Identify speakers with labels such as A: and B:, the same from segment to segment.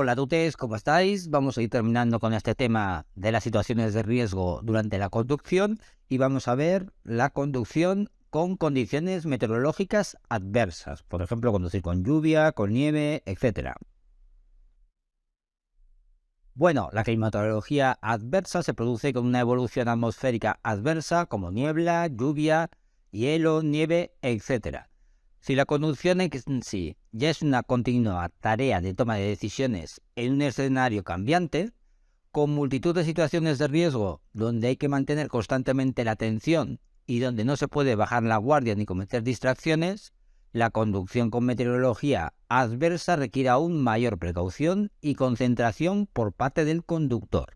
A: Hola Tutes, ¿cómo estáis? Vamos a ir terminando con este tema de las situaciones de riesgo durante la conducción y vamos a ver la conducción con condiciones meteorológicas adversas, por ejemplo, conducir con lluvia, con nieve, etc. Bueno, la climatología adversa se produce con una evolución atmosférica adversa como niebla, lluvia, hielo, nieve, etc. Si la conducción en sí ya es una continua tarea de toma de decisiones en un escenario cambiante, con multitud de situaciones de riesgo donde hay que mantener constantemente la atención y donde no se puede bajar la guardia ni cometer distracciones, la conducción con meteorología adversa requiere aún mayor precaución y concentración por parte del conductor.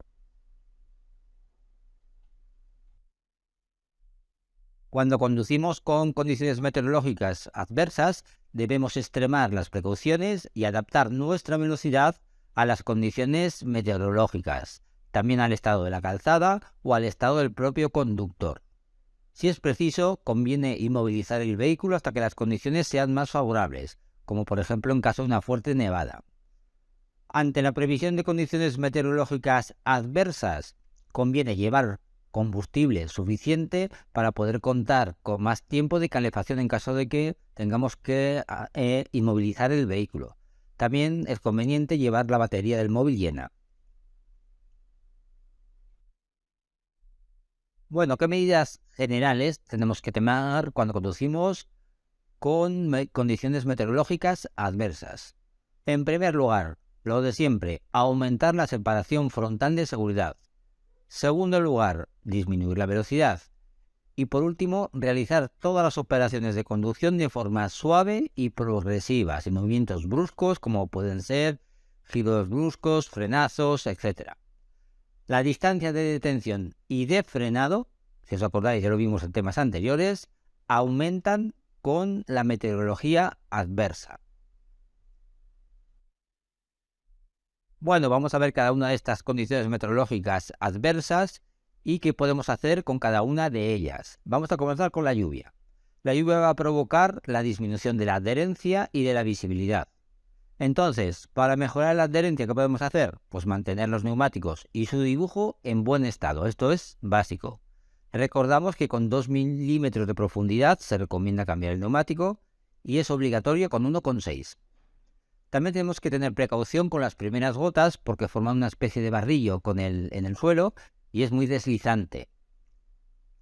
A: Cuando conducimos con condiciones meteorológicas adversas, debemos extremar las precauciones y adaptar nuestra velocidad a las condiciones meteorológicas, también al estado de la calzada o al estado del propio conductor. Si es preciso, conviene inmovilizar el vehículo hasta que las condiciones sean más favorables, como por ejemplo en caso de una fuerte nevada. Ante la previsión de condiciones meteorológicas adversas, conviene llevar combustible suficiente para poder contar con más tiempo de calefacción en caso de que tengamos que inmovilizar el vehículo. También es conveniente llevar la batería del móvil llena. Bueno, ¿qué medidas generales tenemos que tomar cuando conducimos con condiciones meteorológicas adversas? En primer lugar, lo de siempre, aumentar la separación frontal de seguridad. Segundo lugar, disminuir la velocidad. Y por último, realizar todas las operaciones de conducción de forma suave y progresiva, sin movimientos bruscos como pueden ser giros bruscos, frenazos, etc. La distancia de detención y de frenado, si os acordáis, ya lo vimos en temas anteriores, aumentan con la meteorología adversa. Bueno, vamos a ver cada una de estas condiciones meteorológicas adversas y qué podemos hacer con cada una de ellas. Vamos a comenzar con la lluvia. La lluvia va a provocar la disminución de la adherencia y de la visibilidad. Entonces, para mejorar la adherencia, ¿qué podemos hacer? Pues mantener los neumáticos y su dibujo en buen estado. Esto es básico. Recordamos que con 2 milímetros de profundidad se recomienda cambiar el neumático y es obligatorio con 1,6. También tenemos que tener precaución con las primeras gotas porque forman una especie de barrillo en el suelo y es muy deslizante.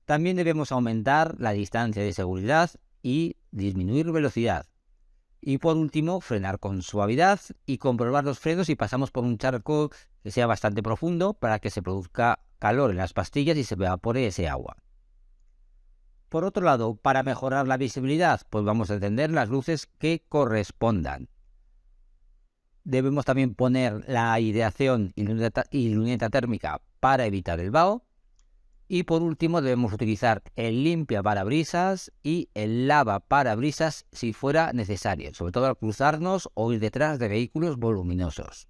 A: También debemos aumentar la distancia de seguridad y disminuir velocidad. Y por último, frenar con suavidad y comprobar los frenos si pasamos por un charco que sea bastante profundo para que se produzca calor en las pastillas y se evapore ese agua. Por otro lado, para mejorar la visibilidad, pues vamos a encender las luces que correspondan. Debemos también poner la aireación y luneta térmica para evitar el vaho. Y por último debemos utilizar el limpia parabrisas y el lava parabrisas si fuera necesario, sobre todo al cruzarnos o ir detrás de vehículos voluminosos.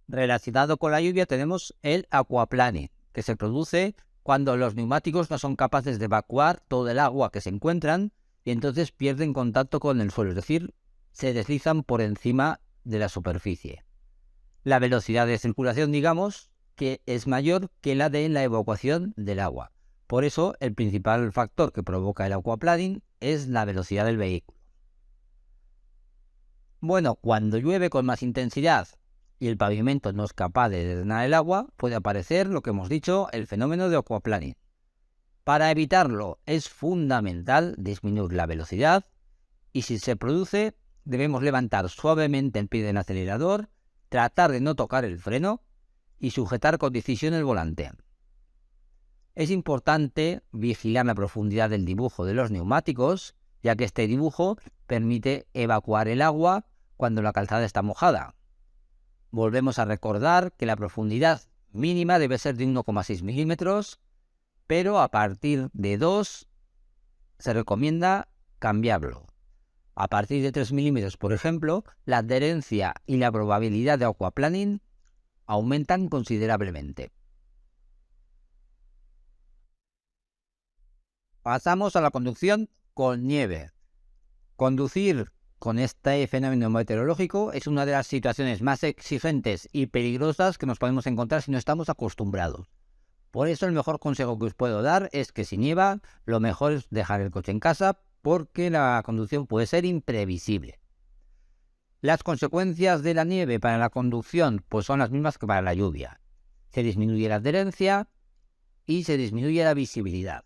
A: Relacionado con la lluvia tenemos el aquaplane, que se produce cuando los neumáticos no son capaces de evacuar todo el agua que se encuentran y entonces pierden contacto con el suelo, es decir, se deslizan por encima de la superficie. La velocidad de circulación, digamos, que es mayor que la de la evacuación del agua. Por eso, el principal factor que provoca el aquaplaning es la velocidad del vehículo. Bueno, cuando llueve con más intensidad y el pavimento no es capaz de drenar el agua, puede aparecer lo que hemos dicho, el fenómeno de aquaplaning. Para evitarlo es fundamental disminuir la velocidad y si se produce debemos levantar suavemente el pie del acelerador, tratar de no tocar el freno y sujetar con decisión el volante. Es importante vigilar la profundidad del dibujo de los neumáticos, ya que este dibujo permite evacuar el agua cuando la calzada está mojada. Volvemos a recordar que la profundidad mínima debe ser de 1,6 milímetros, pero a partir de 2 se recomienda cambiarlo. A partir de 3 milímetros, por ejemplo, la adherencia y la probabilidad de aquaplaning aumentan considerablemente. Pasamos a la conducción con nieve. Conducir con este fenómeno meteorológico es una de las situaciones más exigentes y peligrosas que nos podemos encontrar si no estamos acostumbrados. Por eso el mejor consejo que os puedo dar es que si nieva, lo mejor es dejar el coche en casa porque la conducción puede ser imprevisible. Las consecuencias de la nieve para la conducción pues son las mismas que para la lluvia. Se disminuye la adherencia y se disminuye la visibilidad.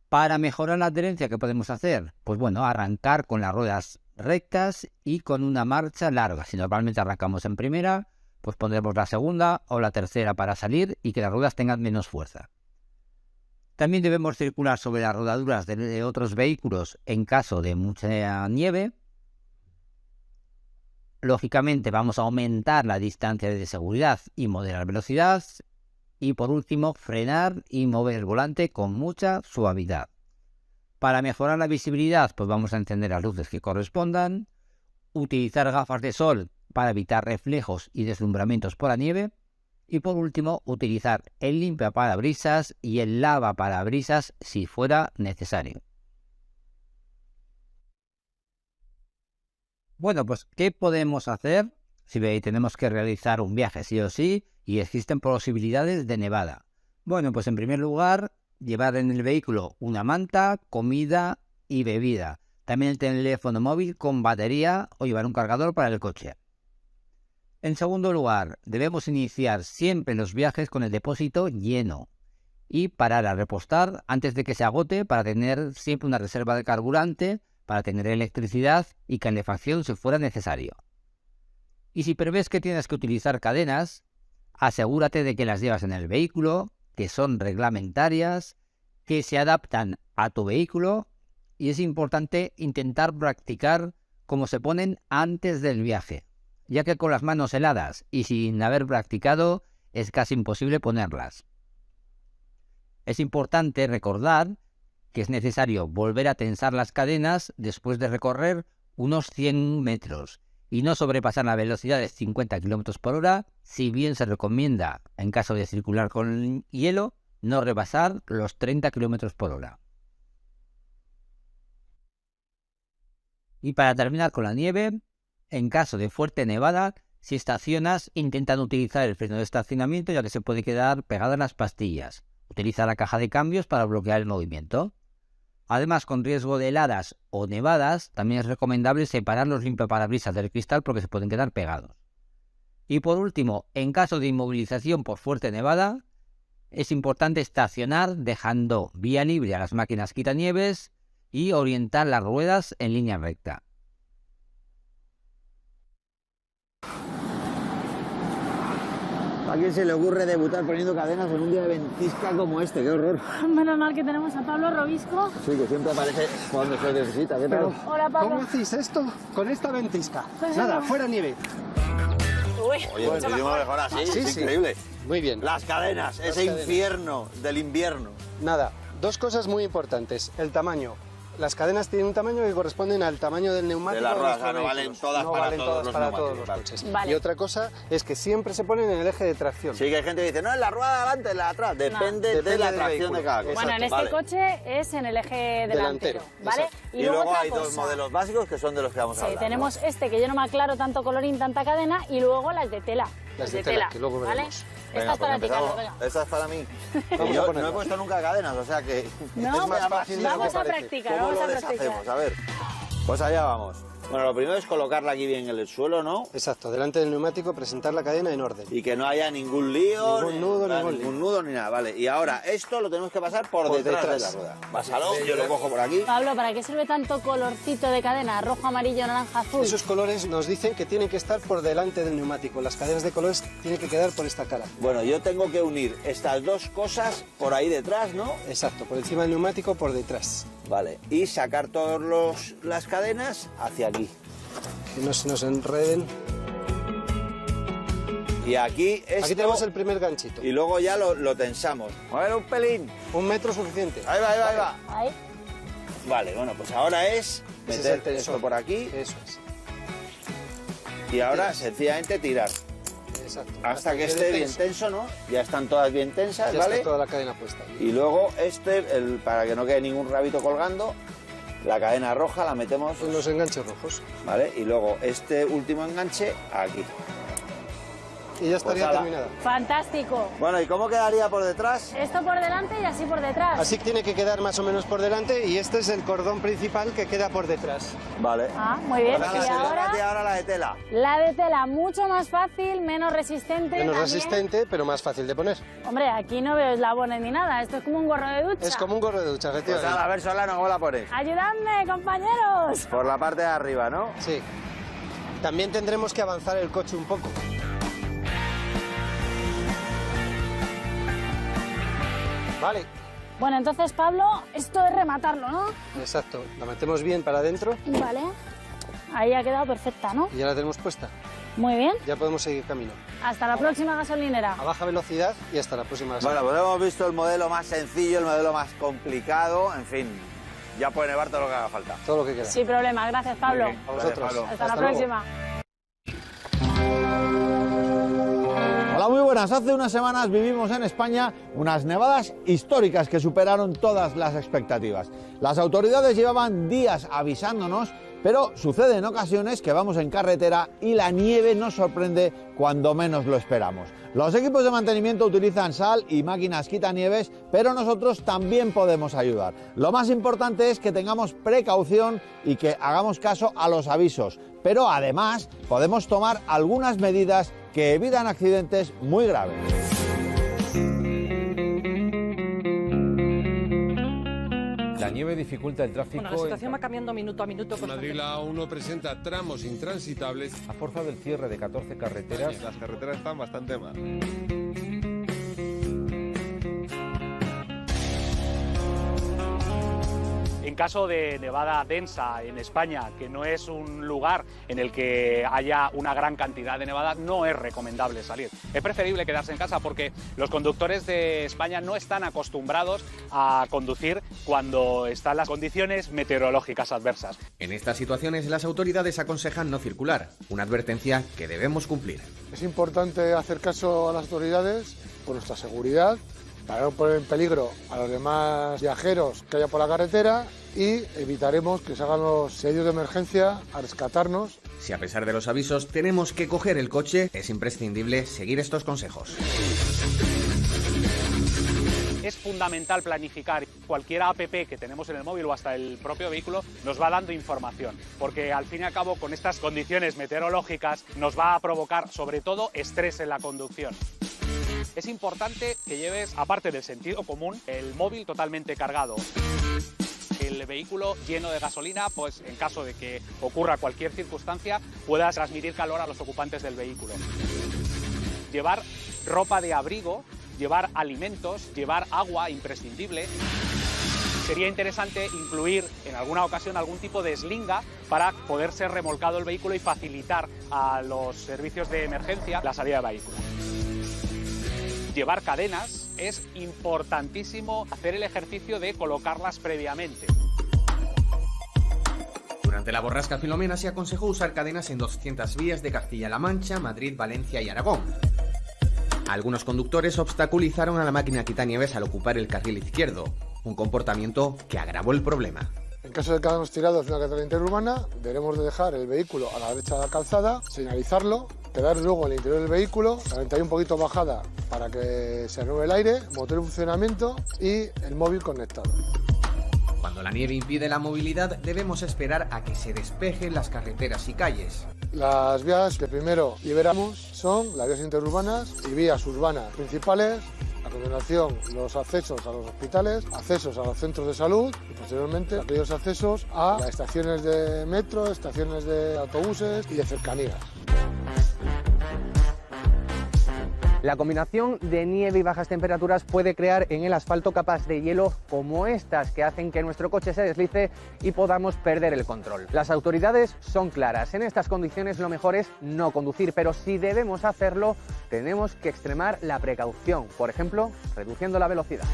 A: Para mejorar la adherencia, ¿qué podemos hacer? Pues bueno, arrancar con las ruedas rectas y con una marcha larga. Si normalmente arrancamos en primera, pues pondremos la segunda o la tercera para salir y que las ruedas tengan menos fuerza. También debemos circular sobre las rodaduras de otros vehículos en caso de mucha nieve. Lógicamente vamos a aumentar la distancia de seguridad y moderar velocidad. Y por último, frenar y mover el volante con mucha suavidad. Para mejorar la visibilidad, pues vamos a encender las luces que correspondan, utilizar gafas de sol para evitar reflejos y deslumbramientos por la nieve, y por último, utilizar el limpiaparabrisas y el lavaparabrisas si fuera necesario. Bueno, pues, ¿qué podemos hacer si tenemos que realizar un viaje sí o sí y existen posibilidades de nevada? Bueno, pues en primer lugar, llevar en el vehículo una manta, comida y bebida. También el teléfono móvil con batería o llevar un cargador para el coche. En segundo lugar, debemos iniciar siempre los viajes con el depósito lleno y parar a repostar antes de que se agote para tener siempre una reserva de carburante, para tener electricidad y calefacción si fuera necesario. Y si prevés que tienes que utilizar cadenas, asegúrate de que las llevas en el vehículo, que son reglamentarias, que se adaptan a tu vehículo, y es importante intentar practicar cómo se ponen antes del viaje, ya que con las manos heladas y sin haber practicado es casi imposible ponerlas. Es importante recordar que es necesario volver a tensar las cadenas después de recorrer unos 100 metros y no sobrepasar la velocidad de 50 km por hora, si bien se recomienda, en caso de circular con hielo, no rebasar los 30 km por hora. Y para terminar con la nieve, en caso de fuerte nevada, si estacionas, intentan utilizar el freno de estacionamiento ya que se puede quedar pegada en las pastillas. Utiliza la caja de cambios para bloquear el movimiento. Además, con riesgo de heladas o nevadas, también es recomendable separar los limpiaparabrisas del cristal porque se pueden quedar pegados. Y por último, en caso de inmovilización por fuerte nevada, es importante estacionar dejando vía libre a las máquinas quitanieves y orientar las ruedas en línea recta.
B: ¿A quién se le ocurre debutar poniendo cadenas en un día de ventisca como este? ¡Qué horror!
C: Menos mal que tenemos a Pablo Robisco.
B: Sí, que siempre aparece cuando se necesita. ¿Qué tal?
C: Hola, Pablo.
D: ¿Cómo hacéis esto con esta ventisca? Nada, fuera nieve.
C: Uy,
B: Oye, muchísimo mejor así,
D: Sí,
B: es
D: sí.
B: increíble.
D: Muy bien.
B: Las cadenas, ese
D: cadenas.
B: infierno del invierno.
D: Nada, dos cosas muy importantes. El tamaño. Las cadenas tienen un tamaño que corresponden al tamaño del neumático.
B: De la rueda,
D: nuestro
B: o sea, no valen
D: vehículo.
B: todas
D: No
B: para
D: valen
B: todos
D: todas
B: los
D: para todos
B: neumáticos,
D: los
B: vale.
D: coches.
C: Vale.
D: Y otra cosa es que siempre se ponen en el eje de tracción.
B: Sí, que hay gente que dice, no, en la rueda de adelante, en la de atrás. Depende de
D: Depende
B: la
D: del
B: tracción
D: vehículo.
B: de cada cosa.
C: bueno, en este
B: Vale.
C: coche es en el eje delantero, ¿vale?
D: exacto.
B: Y luego
C: otra
B: hay dos
C: cosa.
B: modelos básicos que son de los que vamos a
C: Sí,
B: hablar.
C: tenemos
B: ¿no?
C: este que yo no me aclaro tanto colorín, tanta cadena, y luego las de tela.
D: Las de tela, que luego
C: ¿vale?
D: veremos.
C: Esta es para ti, Carlos, venga.
B: Esta es para mí. Que
D: Vamos a
B: yo no
D: ponerlas.
B: he puesto nunca cadenas, o sea que...
C: No,
B: es más
D: fácil
B: fácil
D: de lo que
C: vamos a
D: parece.
C: practicar,
B: ¿Cómo
C: vamos
B: lo
C: a practicar.
B: deshacemos? A ver. Pues allá vamos. Bueno, lo primero es colocarla aquí bien en el suelo, ¿no?
D: Exacto, delante del neumático presentar la cadena en orden.
B: Y que no haya ningún lío,
D: Ningún nudo,
B: nada,
D: ningún
B: ningún
D: lío.
B: nudo ni nada, vale. Y ahora esto lo tenemos que pasar por detrás de la rueda. Pásalo, yo lo cojo por aquí.
C: Pablo, ¿para qué sirve tanto colorcito de cadena? Rojo, amarillo, naranja, azul.
D: Esos colores nos dicen que tienen que estar por delante del neumático. Las cadenas de colores tienen que quedar por esta cara.
B: Bueno, yo tengo que unir estas dos cosas por ahí detrás, ¿no?
D: Exacto, por encima del neumático, por detrás.
B: Vale. Y sacar todas las cadenas hacia aquí.
D: Que no se nos enreden.
B: Y aquí esto...
D: Aquí tenemos el primer ganchito.
B: Y luego ya lo tensamos. A ver, un pelín.
D: 1 metro suficiente.
B: Ahí va, ahí va, ahí va.
C: Ahí.
B: Vale, bueno, pues ahora es
D: Ese es
B: meter
D: el tensor.
B: esto por aquí
D: Eso es.
B: y ahora sencillamente tirar.
D: Exacto.
B: Hasta que
D: quede
B: esté bien
D: tenso.
B: tenso, ¿no? Ya están todas bien tensas,
D: Ya
B: ¿vale?
D: está toda la cadena puesta.
B: Y luego para que no quede ningún rabito colgando, La cadena roja la metemos...
D: En los enganches rojos.
B: Vale, y luego este último enganche aquí.
D: Y ya estaría
B: Pues ala.
D: terminada.
C: Fantástico.
B: Bueno, ¿y cómo quedaría por detrás?
C: Esto por delante y así por detrás.
D: Así tiene que quedar más o menos por delante y este es el cordón principal que queda por detrás.
B: Vale.
C: Ah, muy bien.
B: Pues
C: Y
B: nada,
C: ahora
B: ahora la de tela.
C: la de tela, mucho más fácil, menos resistente.
D: Menos
C: también.
D: resistente, pero más fácil de poner.
C: Hombre, aquí no veo eslabones ni nada. Esto es como un gorro de ducha.
D: Es como un gorro de ducha,
B: Pues
D: efectivamente.
B: nada, a ver, Solano, ¿cómo la pones?
C: ¡Ayudadme, compañeros!
B: Por la parte de arriba, ¿no?
D: Sí. También tendremos que avanzar el coche un poco. Vale,
C: Bueno, entonces, Pablo, esto es rematarlo, ¿no?
D: exacto. La metemos bien para adentro
C: Vale. Ahí ha quedado perfecta, ¿no?
D: y ya la tenemos puesta.
C: Muy bien.
D: Ya podemos seguir camino.
C: Hasta la próxima gasolinera.
D: A baja velocidad y hasta la próxima.
B: Bueno, pues hemos visto el modelo más sencillo, el modelo más complicado, en fin, ya puede nevar todo lo que haga falta.
D: Todo lo que queda.
C: Sin problema. Gracias, Pablo.
B: Muy bien.
D: A vosotros.
B: Gracias, Pablo.
C: Hasta la
D: luego.
C: próxima.
E: Hola, muy buenas. Hace unas semanas vivimos en España unas nevadas históricas que superaron todas las expectativas. Las autoridades llevaban días avisándonos, pero sucede en ocasiones que vamos en carretera y la nieve nos sorprende cuando menos lo esperamos. Los equipos de mantenimiento utilizan sal y máquinas quitanieves, pero nosotros también podemos ayudar. Lo más importante es que tengamos precaución y que hagamos caso a los avisos, pero además podemos tomar algunas medidas que evitan accidentes muy graves.
F: La nieve dificulta el tráfico.
G: Bueno, la situación va cambiando minuto a minuto.
H: Madrid la A1 presenta tramos intransitables.
F: Ha forzado el cierre de 14 carreteras.
H: Las carreteras están bastante mal.
I: En caso de nevada densa en España, que no es un lugar en el que haya una gran cantidad de nevada, no es recomendable salir. Es preferible quedarse en casa porque los conductores de España no están acostumbrados a conducir cuando están las condiciones meteorológicas adversas.
J: En estas situaciones las autoridades aconsejan no circular, una advertencia que debemos cumplir.
K: Es importante hacer caso a las autoridades por nuestra seguridad, para no poner en peligro a los demás viajeros que haya por la carretera y evitaremos que se hagan los sellos de emergencia a rescatarnos.
J: Si a pesar de los avisos tenemos que coger el coche, es imprescindible seguir estos consejos.
I: Es fundamental planificar. Cualquier app que tenemos en el móvil o hasta el propio vehículo nos va dando información, porque al fin y al cabo con estas condiciones meteorológicas nos va a provocar sobre todo estrés en la conducción. Es importante que lleves, aparte del sentido común, el móvil totalmente cargado. El vehículo lleno de gasolina, pues en caso de que ocurra cualquier circunstancia, pueda transmitir calor a los ocupantes del vehículo. Llevar ropa de abrigo, llevar alimentos, llevar agua imprescindible. Sería interesante incluir en alguna ocasión algún tipo de eslinga para poder ser remolcado el vehículo y facilitar a los servicios de emergencia la salida del vehículo. Llevar cadenas, es importantísimo hacer el ejercicio de colocarlas previamente.
J: Durante la borrasca Filomena se aconsejó usar cadenas en 200 vías de Castilla-La Mancha, Madrid, Valencia y Aragón. Algunos conductores obstaculizaron a la máquina quitanieves al ocupar el carril izquierdo, un comportamiento que agravó el problema.
K: En caso de que hayamos tirados en una carretera interurbana, deberemos de dejar el vehículo a la derecha de la calzada, señalizarlo, quedar luego en el interior del vehículo, la ventanilla un poquito bajada para que se renueve el aire, motor en funcionamiento y el móvil conectado.
J: Cuando la nieve impide la movilidad, debemos esperar a que se despejen las carreteras y calles.
K: Las vías que primero liberamos son las vías interurbanas y vías urbanas principales. A continuación, los accesos a los hospitales, accesos a los centros de salud y posteriormente aquellos accesos a las estaciones de metro, estaciones de autobuses y de cercanías.
L: La combinación de nieve y bajas temperaturas puede crear en el asfalto capas de hielo como estas que hacen que nuestro coche se deslice y podamos perder el control. Las autoridades son claras, en estas condiciones lo mejor es no conducir, pero si debemos hacerlo tenemos que extremar la precaución, por ejemplo, reduciendo la velocidad.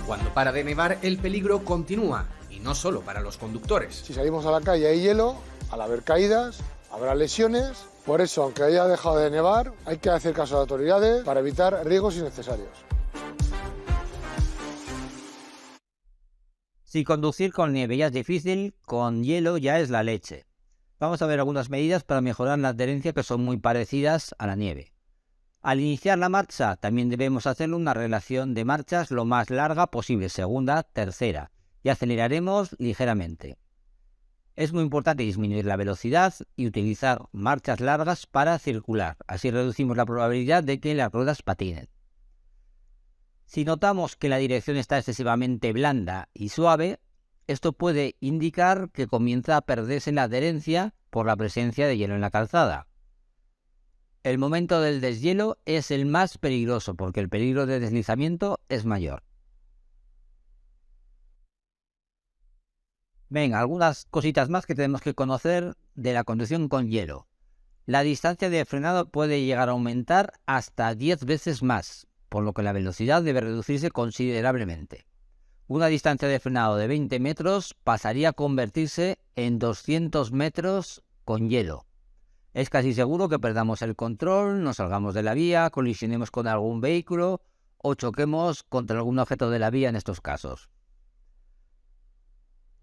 J: Cuando para de nevar, el peligro continúa, y no solo para los conductores.
K: Si salimos a la calle hay hielo, al haber caídas, habrá lesiones. Por eso, aunque haya dejado de nevar, hay que hacer caso a las autoridades para evitar riesgos innecesarios.
A: Si conducir con nieve ya es difícil, con hielo ya es la leche. Vamos a ver algunas medidas para mejorar la adherencia que son muy parecidas a la nieve. Al iniciar la marcha también debemos hacer una relación de marchas lo más larga posible, segunda, tercera, y aceleraremos ligeramente. Es muy importante disminuir la velocidad y utilizar marchas largas para circular, así reducimos la probabilidad de que las ruedas patinen. Si notamos que la dirección está excesivamente blanda y suave, esto puede indicar que comienza a perderse la adherencia por la presencia de hielo en la calzada. El momento del deshielo es el más peligroso porque el peligro de deslizamiento es mayor. Venga, algunas cositas más que tenemos que conocer de la conducción con hielo. La distancia de frenado puede llegar a aumentar hasta 10 veces más, por lo que la velocidad debe reducirse considerablemente. Una distancia de frenado de 20 metros pasaría a convertirse en 200 metros con hielo. Es casi seguro que perdamos el control, nos salgamos de la vía, colisionemos con algún vehículo o choquemos contra algún objeto de la vía en estos casos.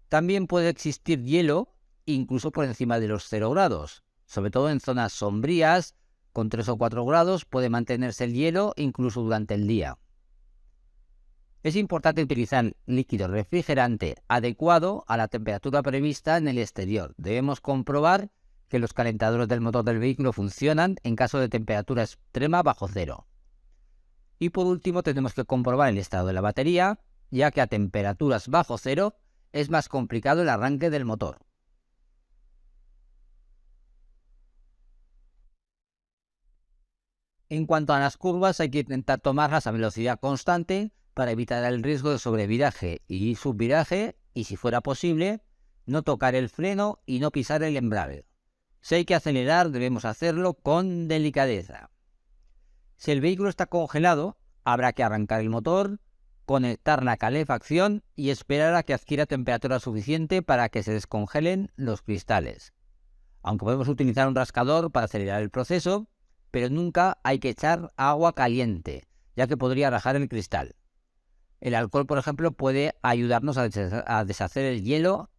A: También puede existir hielo incluso por encima de los 0 grados, sobre todo en zonas sombrías. Con 3 o 4 grados puede mantenerse el hielo incluso durante el día. Es importante utilizar líquido refrigerante adecuado a la temperatura prevista en el exterior. Debemos comprobar que los calentadores del motor del vehículo funcionan en caso de temperatura extrema bajo cero. Y por último tenemos que comprobar el estado de la batería, ya que a temperaturas bajo cero es más complicado el arranque del motor. En cuanto a las curvas, hay que intentar tomarlas a velocidad constante para evitar el riesgo de sobreviraje y subviraje y, si fuera posible, no tocar el freno y no pisar el embrague. Si hay que acelerar, debemos hacerlo con delicadeza. Si el vehículo está congelado, habrá que arrancar el motor, conectar la calefacción y esperar a que adquiera temperatura suficiente para que se descongelen los cristales. Aunque podemos utilizar un rascador para acelerar el proceso, pero nunca hay que echar agua caliente, ya que podría rajar el cristal. El alcohol, por ejemplo, puede ayudarnos a deshacer el hielo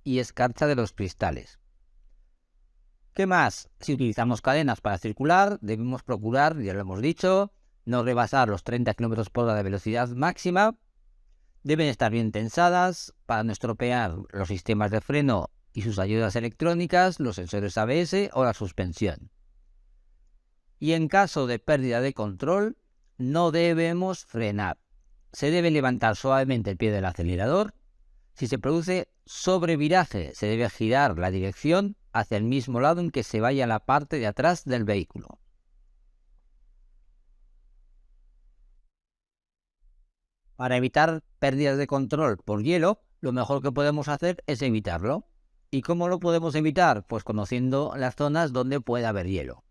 A: y escarcha de los cristales. ¿Qué más? Si utilizamos cadenas para circular, debemos procurar, ya lo hemos dicho, no rebasar los 30 km por hora de velocidad máxima. Deben estar bien tensadas para no estropear los sistemas de freno y sus ayudas electrónicas, los sensores ABS o la suspensión. Y en caso de pérdida de control, no debemos frenar. Se debe levantar suavemente el pie del acelerador. Si se produce sobreviraje, se debe girar la dirección hacia el mismo lado en que se vaya la parte de atrás del vehículo. Para evitar pérdidas de control por hielo, lo mejor que podemos hacer es evitarlo. ¿Y cómo lo podemos evitar? Pues conociendo las zonas donde puede haber hielo.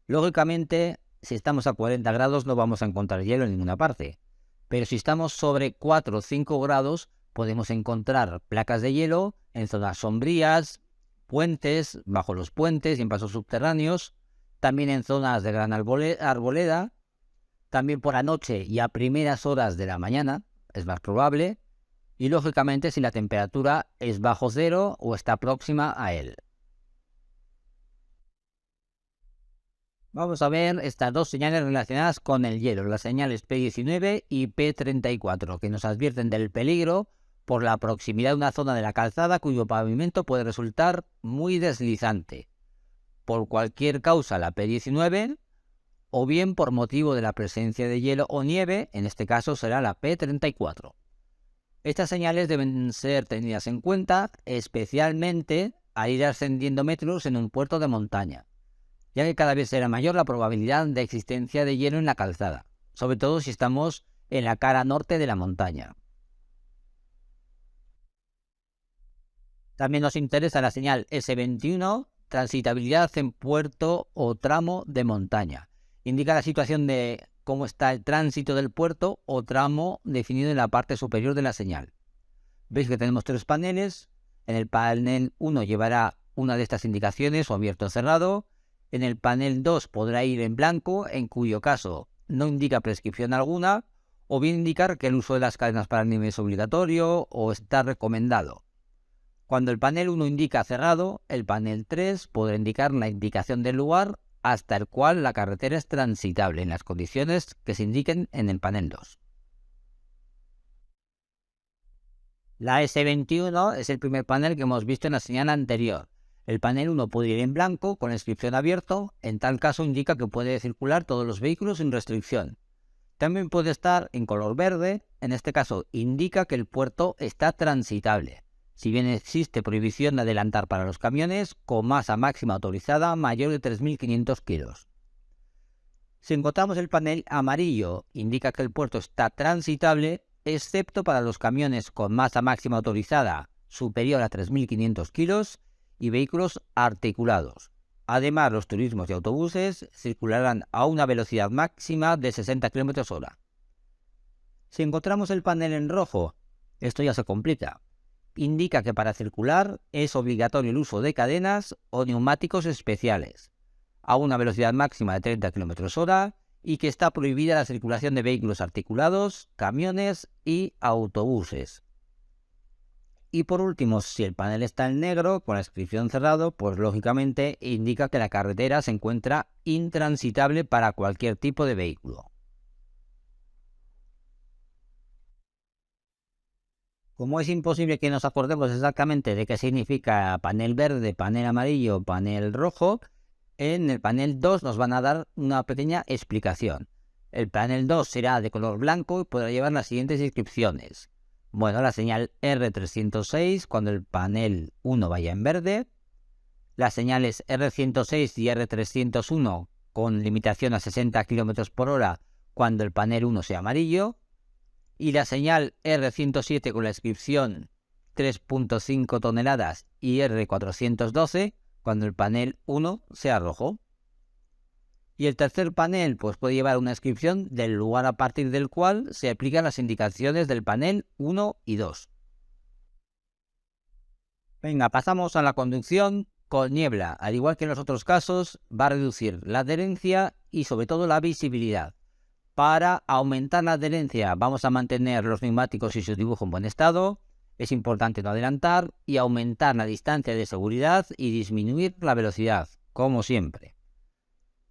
A: Lógicamente, si estamos a 40 grados no vamos a encontrar hielo en ninguna parte. Pero si estamos sobre 4 o 5 grados, podemos encontrar placas de hielo en zonas sombrías, puentes, bajo los puentes y en pasos subterráneos, también en zonas de gran arboleda, también por la noche y a primeras horas de la mañana, es más probable, y lógicamente si la temperatura es bajo cero o está próxima a él. Vamos a ver estas dos señales relacionadas con el hielo, las señales P19 y P34, que nos advierten del peligro por la proximidad de una zona de la calzada cuyo pavimento puede resultar muy deslizante. Por cualquier causa la P19, o bien por motivo de la presencia de hielo o nieve, en este caso será la P34. Estas señales deben ser tenidas en cuenta, especialmente al ir ascendiendo metros en un puerto de montaña, ya que cada vez será mayor la probabilidad de existencia de hielo en la calzada, sobre todo si estamos en la cara norte de la montaña. También nos interesa la señal S21, transitabilidad en puerto o tramo de montaña. Indica la situación de cómo está el tránsito del puerto o tramo definido en la parte superior de la señal. Veis que tenemos 3 paneles. En el panel 1 llevará una de estas indicaciones o abierto o cerrado. En el panel 2 podrá ir en blanco, en cuyo caso no indica prescripción alguna, o bien indicar que el uso de las cadenas para el nivel es obligatorio o está recomendado. Cuando el panel 1 indica cerrado, el panel 3 podrá indicar la indicación del lugar hasta el cual la carretera es transitable en las condiciones que se indiquen en el panel 2. La S21 es el primer panel que hemos visto en la señal anterior. El panel 1 puede ir en blanco con la inscripción abierto, en tal caso indica que puede circular todos los vehículos sin restricción. También puede estar en color verde, en este caso indica que el puerto está transitable. Si bien existe prohibición de adelantar para los camiones con masa máxima autorizada mayor de 3.500 kilos. Si encontramos el panel amarillo, indica que el puerto está transitable, excepto para los camiones con masa máxima autorizada superior a 3.500 kilos y vehículos articulados. Además, los turismos y autobuses circularán a una velocidad máxima de 60 km/h. Si encontramos el panel en rojo, esto ya se complica. Indica que para circular es obligatorio el uso de cadenas o neumáticos especiales, a una velocidad máxima de 30 km/h y que está prohibida la circulación de vehículos articulados, camiones y autobuses. Y por último, si el panel está en negro con la inscripción cerrado, pues lógicamente indica que la carretera se encuentra intransitable para cualquier tipo de vehículo. Como es imposible que nos acordemos exactamente de qué significa panel verde, panel amarillo, panel rojo, en el panel 2 nos van a dar una pequeña explicación. El panel 2 será de color blanco y podrá llevar las siguientes inscripciones. Bueno, la señal R306 cuando el panel 1 vaya en verde, las señales R106 y R301 con limitación a 60 km/h cuando el panel 1 sea amarillo, y la señal R107 con la inscripción 3.5 toneladas y R412 cuando el panel 1 sea rojo. Y el tercer panel pues puede llevar una inscripción del lugar a partir del cual se aplican las indicaciones del panel 1 y 2. Venga, pasamos a la conducción con niebla. Al igual que en los otros casos, va a reducir la adherencia y sobre todo la visibilidad. Para aumentar la adherencia vamos a mantener los neumáticos y su dibujo en buen estado. Es importante no adelantar y aumentar la distancia de seguridad y disminuir la velocidad, como siempre.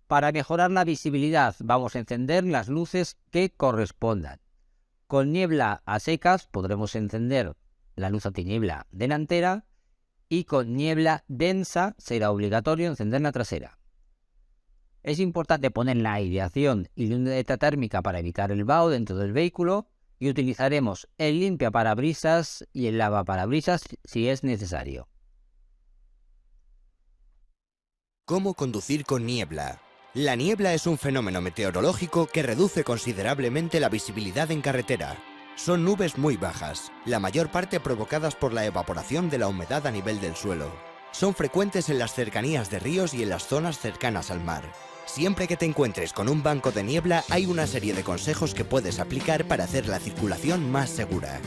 A: Para mejorar la visibilidad vamos a encender las luces que correspondan. Con niebla a secas podremos encender la luz antiniebla delantera y con niebla densa será obligatorio encender la trasera. Es importante poner la aireación y luneta térmica para evitar el vaho dentro del vehículo y utilizaremos el limpiaparabrisas y el lavaparabrisas si es necesario.
M: ¿Cómo conducir con niebla? La niebla es un fenómeno meteorológico que reduce considerablemente la visibilidad en carretera. Son nubes muy bajas, la mayor parte provocadas por la evaporación de la humedad a nivel del suelo. Son frecuentes en las cercanías de ríos y en las zonas cercanas al mar. Siempre que te encuentres con un banco de niebla, hay una serie de consejos que puedes aplicar para hacer la circulación más segura.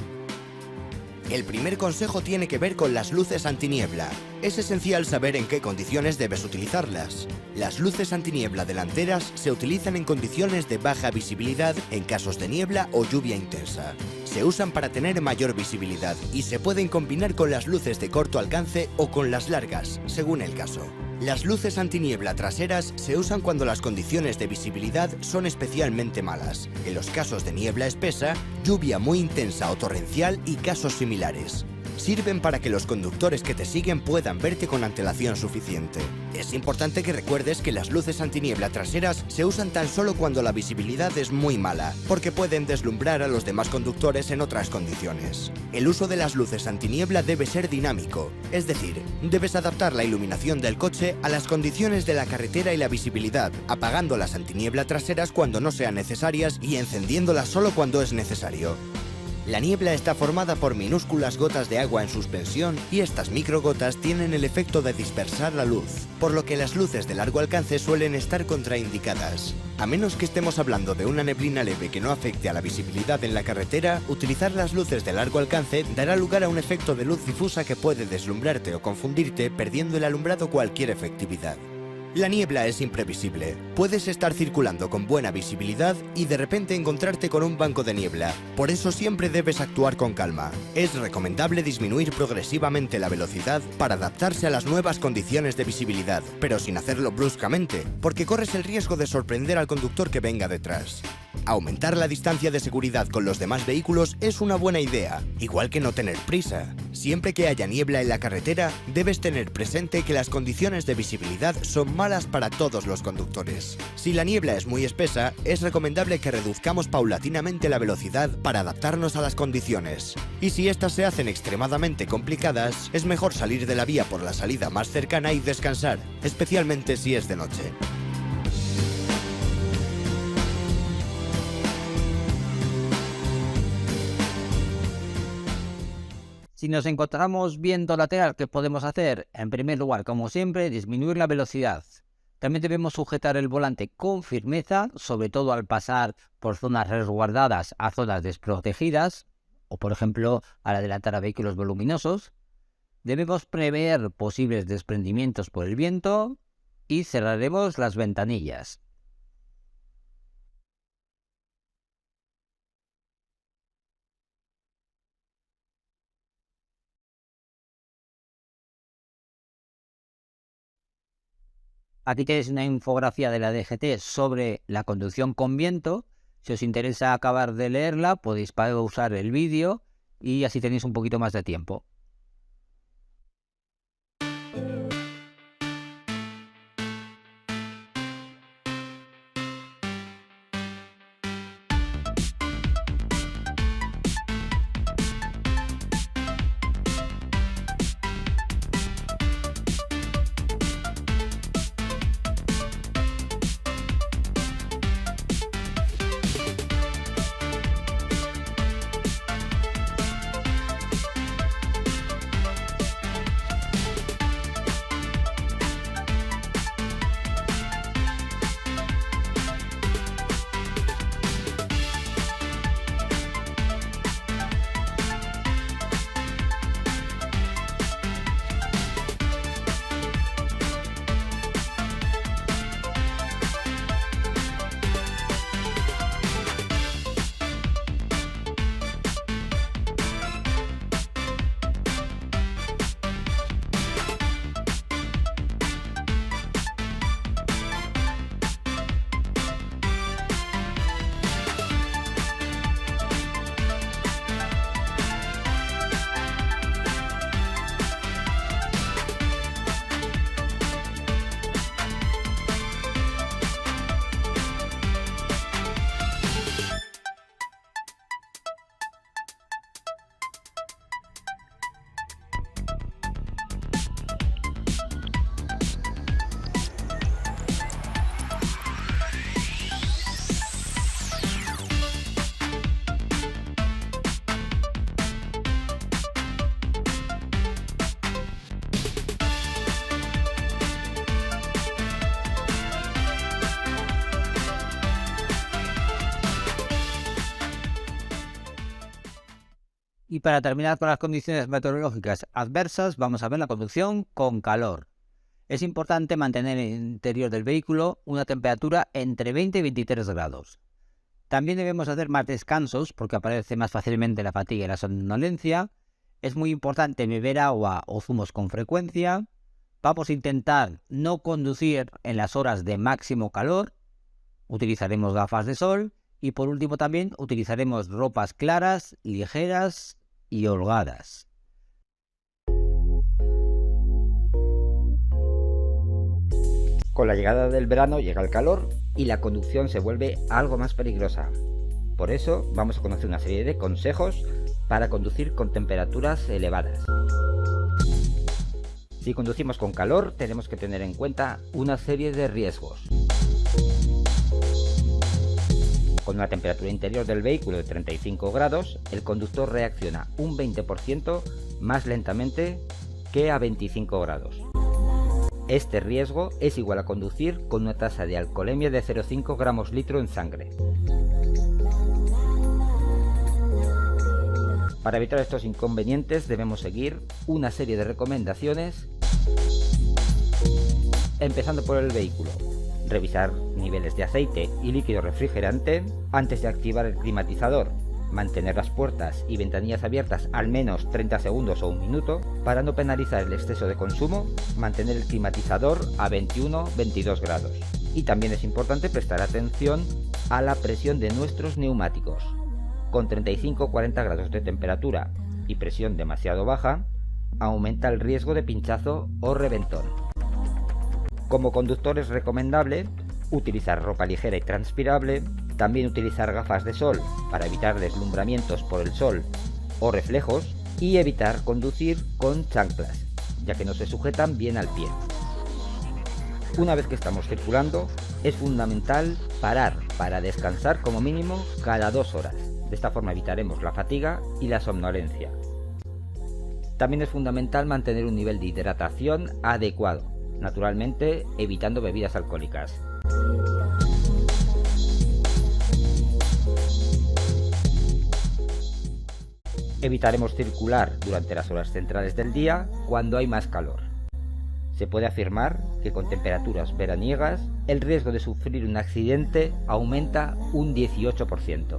M: El primer consejo tiene que ver con las luces antiniebla. Es esencial saber en qué condiciones debes utilizarlas. Las luces antiniebla delanteras se utilizan en condiciones de baja visibilidad en casos de niebla o lluvia intensa. Se usan para tener mayor visibilidad y se pueden combinar con las luces de corto alcance o con las largas, según el caso. Las luces antiniebla traseras se usan cuando las condiciones de visibilidad son especialmente malas, en los casos de niebla espesa, lluvia muy intensa o torrencial y casos similares. Sirven para que los conductores que te siguen puedan verte con antelación suficiente. Es importante que recuerdes que las luces antiniebla traseras se usan tan solo cuando la visibilidad es muy mala, porque pueden deslumbrar a los demás conductores en otras condiciones. El uso de las luces antiniebla debe ser dinámico, es decir, debes adaptar la iluminación del coche a las condiciones de la carretera y la visibilidad, apagando las antiniebla traseras cuando no sean necesarias y encendiéndolas solo cuando es necesario. La niebla está formada por minúsculas gotas de agua en suspensión y estas microgotas tienen el efecto de dispersar la luz, por lo que las luces de largo alcance suelen estar contraindicadas. A menos que estemos hablando de una neblina leve que no afecte a la visibilidad en la carretera, utilizar las luces de largo alcance dará lugar a un efecto de luz difusa que puede deslumbrarte o confundirte, perdiendo el alumbrado cualquier efectividad. La niebla es imprevisible. Puedes estar circulando con buena visibilidad y de repente encontrarte con un banco de niebla. Por eso siempre debes actuar con calma. Es recomendable disminuir progresivamente la velocidad para adaptarse a las nuevas condiciones de visibilidad, pero sin hacerlo bruscamente, porque corres el riesgo de sorprender al conductor que venga detrás. Aumentar la distancia de seguridad con los demás vehículos es una buena idea, igual que no tener prisa. Siempre que haya niebla en la carretera, debes tener presente que las condiciones de visibilidad son malas para todos los conductores. Si la niebla es muy espesa, es recomendable que reduzcamos paulatinamente la velocidad para adaptarnos a las condiciones. Y si estas se hacen extremadamente complicadas, es mejor salir de la vía por la salida más cercana y descansar, especialmente si es de noche.
A: Si nos encontramos viento lateral, ¿qué podemos hacer? En primer lugar, como siempre, disminuir la velocidad. También debemos sujetar el volante con firmeza, sobre todo al pasar por zonas resguardadas a zonas desprotegidas, o por ejemplo, al adelantar a vehículos voluminosos. Debemos prever posibles desprendimientos por el viento y cerraremos las ventanillas. Aquí tenéis una infografía de la DGT sobre la conducción con viento. Si os interesa acabar de leerla, podéis pausar el vídeo y así tenéis un poquito más de tiempo. Y para terminar con las condiciones meteorológicas adversas, vamos a ver la conducción con calor. Es importante mantener en el interior del vehículo una temperatura entre 20 y 23 grados. También debemos hacer más descansos porque aparece más fácilmente la fatiga y la somnolencia. Es muy importante beber agua o zumos con frecuencia. Vamos a intentar no conducir en las horas de máximo calor. Utilizaremos gafas de sol. Y por último también utilizaremos ropas claras, ligeras y holgadas. Con la llegada del verano llega el calor y la conducción se vuelve algo más peligrosa. Por eso vamos a conocer una serie de consejos para conducir con temperaturas elevadas. Si conducimos con calor, tenemos que tener en cuenta una serie de riesgos. Con una temperatura interior del vehículo de 35 grados, el conductor reacciona un 20% más lentamente que a 25 grados. Este riesgo es igual a conducir con una tasa de alcoholemia de 0,5 gramos litro en sangre. Para evitar estos inconvenientes debemos seguir una serie de recomendaciones empezando por el vehículo. Revisar niveles de aceite y líquido refrigerante antes de activar el climatizador. Mantener las puertas y ventanillas abiertas al menos 30 segundos o un minuto. Para no penalizar el exceso de consumo, mantener el climatizador a 21-22 grados. Y también es importante prestar atención a la presión de nuestros neumáticos. Con 35-40 grados de temperatura y presión demasiado baja, aumenta el riesgo de pinchazo o reventón. Como conductor es recomendable utilizar ropa ligera y transpirable, también utilizar gafas de sol para evitar deslumbramientos por el sol o reflejos y evitar conducir con chanclas, ya que no se sujetan bien al pie. Una vez que estamos circulando, es fundamental parar para descansar como mínimo cada 2 horas. De esta forma evitaremos la fatiga y la somnolencia. También es fundamental mantener un nivel de hidratación adecuado, naturalmente evitando bebidas alcohólicas. Evitaremos circular durante las horas centrales del día cuando hay más calor. Se puede afirmar que con temperaturas veraniegas el riesgo de sufrir un accidente aumenta un 18%.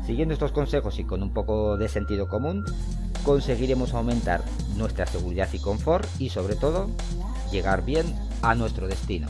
A: Siguiendo estos consejos y con un poco de sentido común, conseguiremos aumentar nuestra seguridad y confort y sobre todo llegar bien a nuestro destino.